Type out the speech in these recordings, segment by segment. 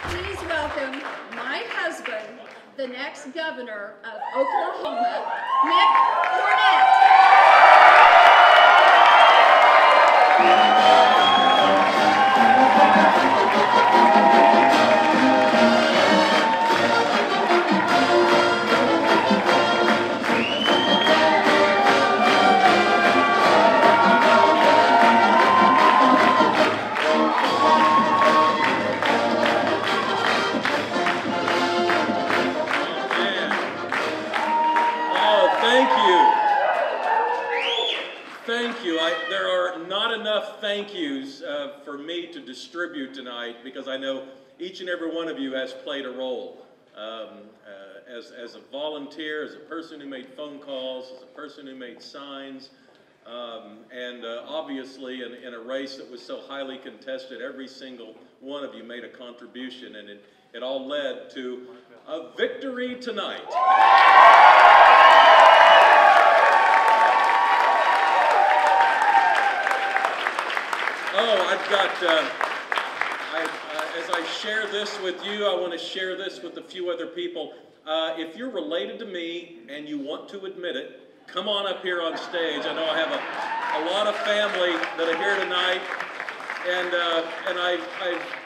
Please welcome my husband, the next governor of Oklahoma, MIck Cornett. There are not enough thank yous for me to distribute tonight, because I know each and every one of you has played a role. As a volunteer, as a person who made phone calls, as a person who made signs, and obviously in a race that was so highly contested, every single one of you made a contribution, and it all led to a victory tonight. Oh, I've got, as I share this with you, I want to share this with a few other people. If you're related to me and you want to admit it, come on up here on stage. I know I have a lot of family that are here tonight, and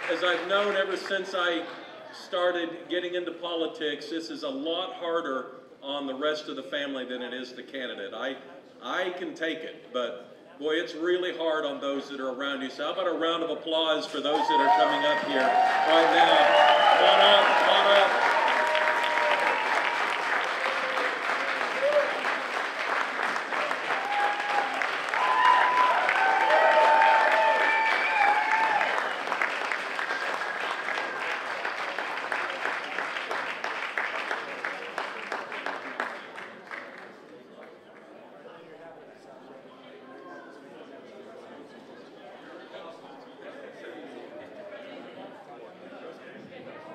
as I've known ever since I started getting into politics, this is a lot harder on the rest of the family than it is the candidate. I can take it, but boy, it's really hard on those that are around you. So how about a round of applause for those that are coming up here right now? Come on up, come on up.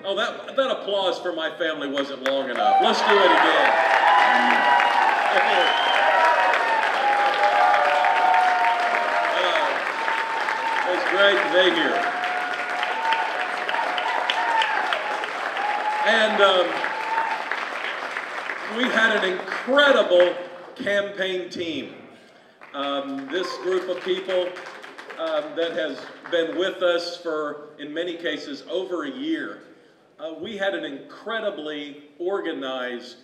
Oh, that applause for my family wasn't long enough. Let's do it again. It's great to be here. And we had an incredible campaign team. This group of people that has been with us for, in many cases, over a year. We had an incredibly organized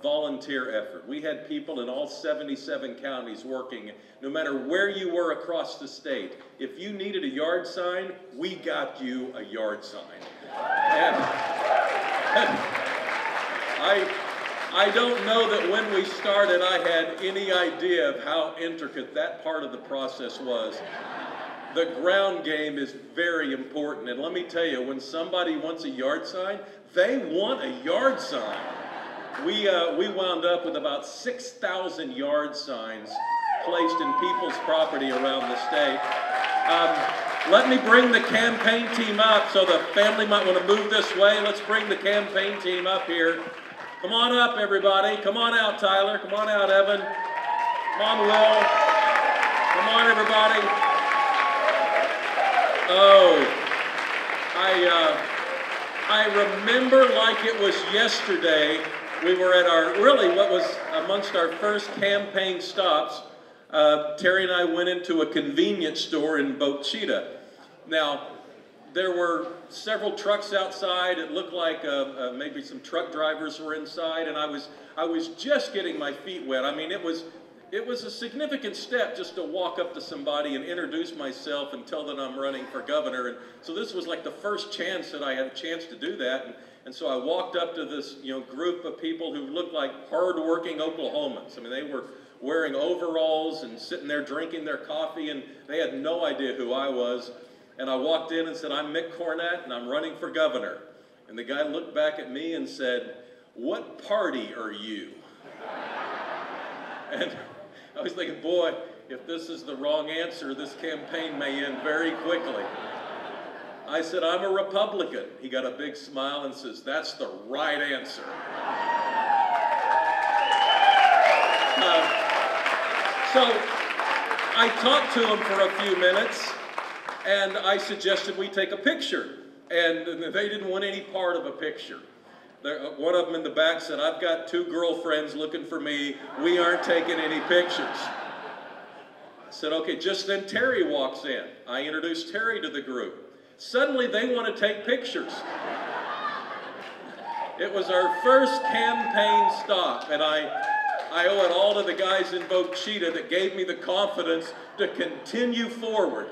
volunteer effort. We had people in all 77 counties working, no matter where you were across the state. If you needed a yard sign, we got you a yard sign. And I don't know that when we started I had any idea of how intricate that part of the process was. The ground game is very important, and let me tell you, when somebody wants a yard sign, they want a yard sign. We wound up with about 6,000 yard signs placed in people's property around the state. Let me bring the campaign team up, so the family might want to move this way. Let's bring the campaign team up here. Come on up, everybody. Come on out, Tyler. Come on out, Evan. Come on, Will. Come on, everybody. Oh, I remember like it was yesterday. We were at what was amongst our first campaign stops. Terry and I went into a convenience store in Boca Chica. Now, there were several trucks outside. It looked like maybe some truck drivers were inside, and I was just getting my feet wet. I mean, it was a significant step just to walk up to somebody and introduce myself and tell them I'm running for governor. And so this was like the first chance that I had a chance to do that. And so I walked up to this group of people who looked like hard-working Oklahomans. I mean, they were wearing overalls and sitting there drinking their coffee, and they had no idea who I was. And I walked in and said, "I'm MIck Cornett, and I'm running for governor." And the guy looked back at me and said, "What party are you?" And I was thinking, boy, if this is the wrong answer, this campaign may end very quickly. I said, "I'm a Republican." He got a big smile and says, "That's the right answer." So I talked to him for a few minutes, and I suggested we take a picture. and they didn't want any part of a picture. One of them in the back said, "I've got 2 girlfriends looking for me. We aren't taking any pictures." I said, "Okay." Just then Terry walks in. I introduced Terry to the group. Suddenly they want to take pictures. It was our first campaign stop, and I owe it all to the guys in Cheetah that gave me the confidence to continue forward.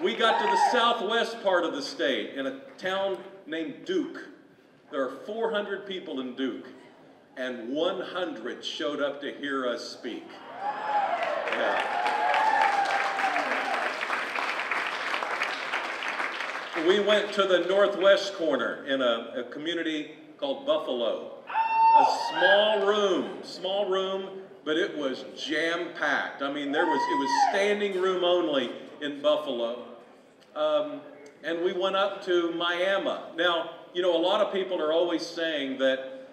We got to the southwest part of the state in a town named Duke. There are 400 people in Duke, and 100 showed up to hear us speak. Yeah. We went to the northwest corner in a community called Buffalo. A small room, but it was jam-packed. I mean, it was standing room only in Buffalo. And we went up to Miami. Now, you know, a lot of people are always saying that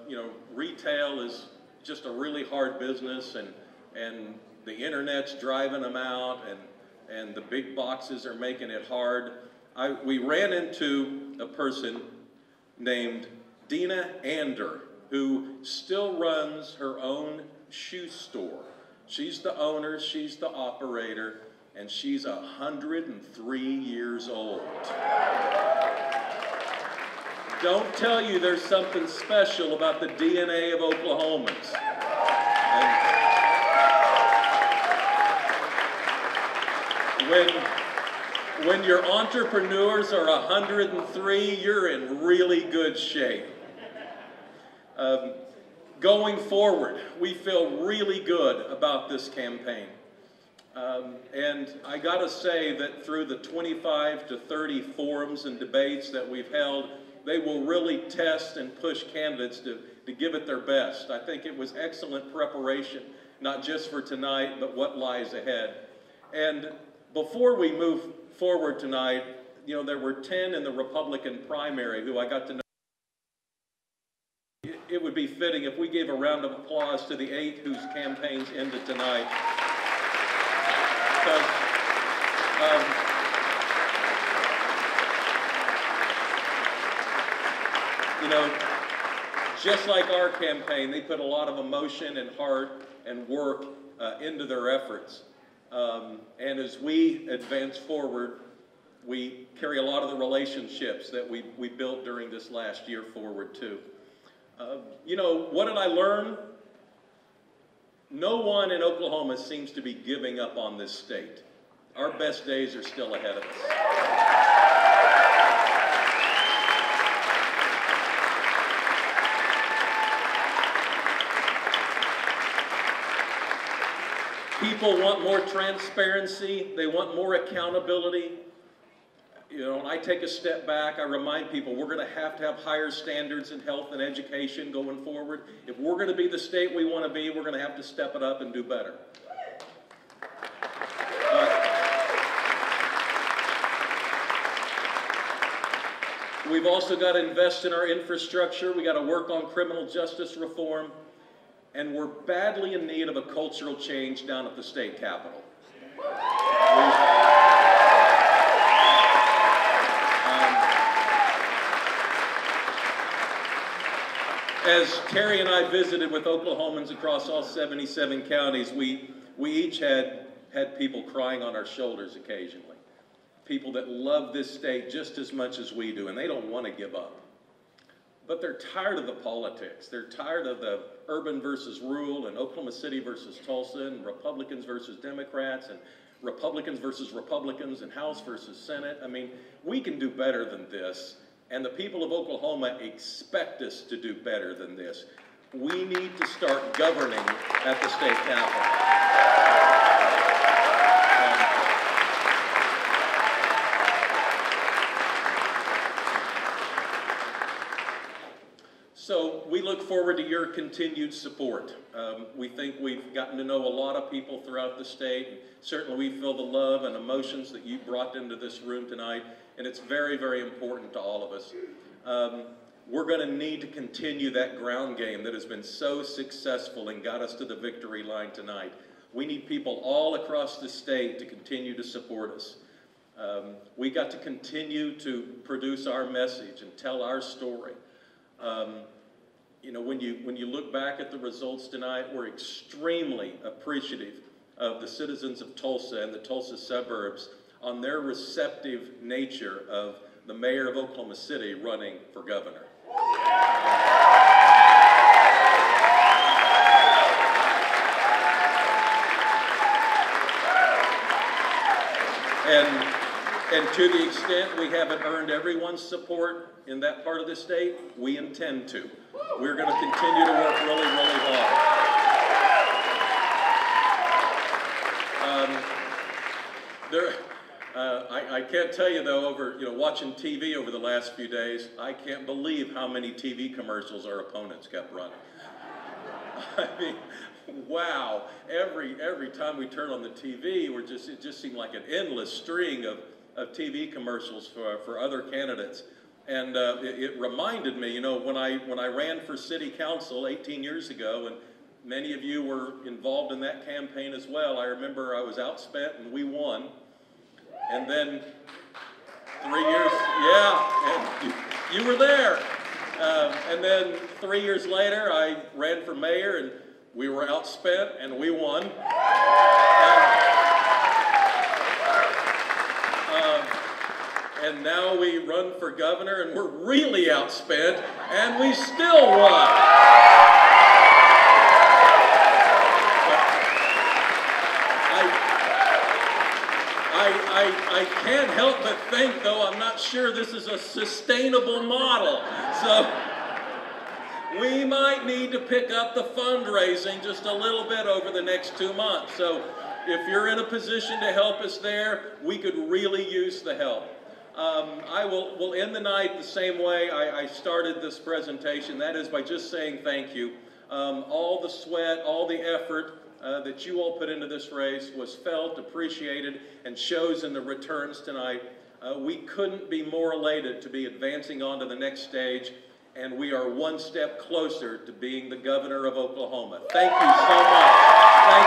you know, retail is just a really hard business, and the internet's driving them out, and the big boxes are making it hard. We ran into a person named Dina Ander, who still runs her own shoe store. She's the owner, she's the operator, and she's 103 years old. Don't tell you there's something special about the DNA of Oklahomans. When your entrepreneurs are 103, you're in really good shape. Going forward, we feel really good about this campaign. And I gotta say that through the 25 to 30 forums and debates that we've held, they will really test and push candidates to give it their best. I think it was excellent preparation, not just for tonight, but what lies ahead. And before we move forward tonight, you know, there were 10 in the Republican primary who I got to know. It would be fitting if we gave a round of applause to the 8 whose campaigns ended tonight. Because, you know, just like our campaign, they put a lot of emotion and heart and work into their efforts. And as we advance forward, we carry a lot of the relationships that we built during this last year forward too. You know, what did I learn? No one in Oklahoma seems to be giving up on this state. Our best days are still ahead of us. People want more transparency. They want more accountability. You know, and I take a step back. I remind people we're going to have higher standards in health and education going forward. If we're going to be the state we want to be, we're going to have to step it up and do better. We've also got to invest in our infrastructure. We got to work on criminal justice reform. And we're badly in need of a cultural change down at the state capitol. As Terry and I visited with Oklahomans across all 77 counties, we each had people crying on our shoulders occasionally. People that love this state just as much as we do, and they don't want to give up. But they're tired of the politics. They're tired of the urban versus rural, and Oklahoma City versus Tulsa, and Republicans versus Democrats, and Republicans versus Republicans, and House versus Senate. I mean, we can do better than this. And the people of Oklahoma expect us to do better than this. We need to start governing at the state capitol. So we look forward to your continued support. We think we've gotten to know a lot of people throughout the state. Certainly we feel the love and emotions that you brought into this room tonight, and it's very, very important to all of us. We're going to need to continue that ground game that has been so successful and got us to the victory line tonight. We need people all across the state to continue to support us. We got to continue to produce our message and tell our story. You know, when you look back at the results tonight, we're extremely appreciative of the citizens of Tulsa and the Tulsa suburbs on their receptive nature of the mayor of Oklahoma City running for governor. And to the extent we haven't earned everyone's support in that part of the state, we intend to. We're going to continue to work really, really hard. I can't tell you though, watching TV over the last few days, I can't believe how many TV commercials our opponents kept running. I mean, wow! Every time we turn on the TV, it just seemed like an endless string of TV commercials for other candidates. And it reminded me, you know, when I ran for city council 18 years ago, and many of you were involved in that campaign as well. I remember I was outspent and we won. And then 3 years, yeah, and you were there. And then 3 years later, I ran for mayor and we were outspent and we won. And now we run for governor and we're really outspent and we still won. I can't help but think, though, I'm not sure this is a sustainable model. So we might need to pick up the fundraising just a little bit over the next 2 months. So if you're in a position to help us there, we could really use the help. We'll end the night the same way I started this presentation. That is by just saying thank you. All the sweat, all the effort that you all put into this race was felt, appreciated, and shows in the returns tonight. We couldn't be more elated to be advancing on to the next stage, and we are one step closer to being the governor of Oklahoma. Thank you so much. Thank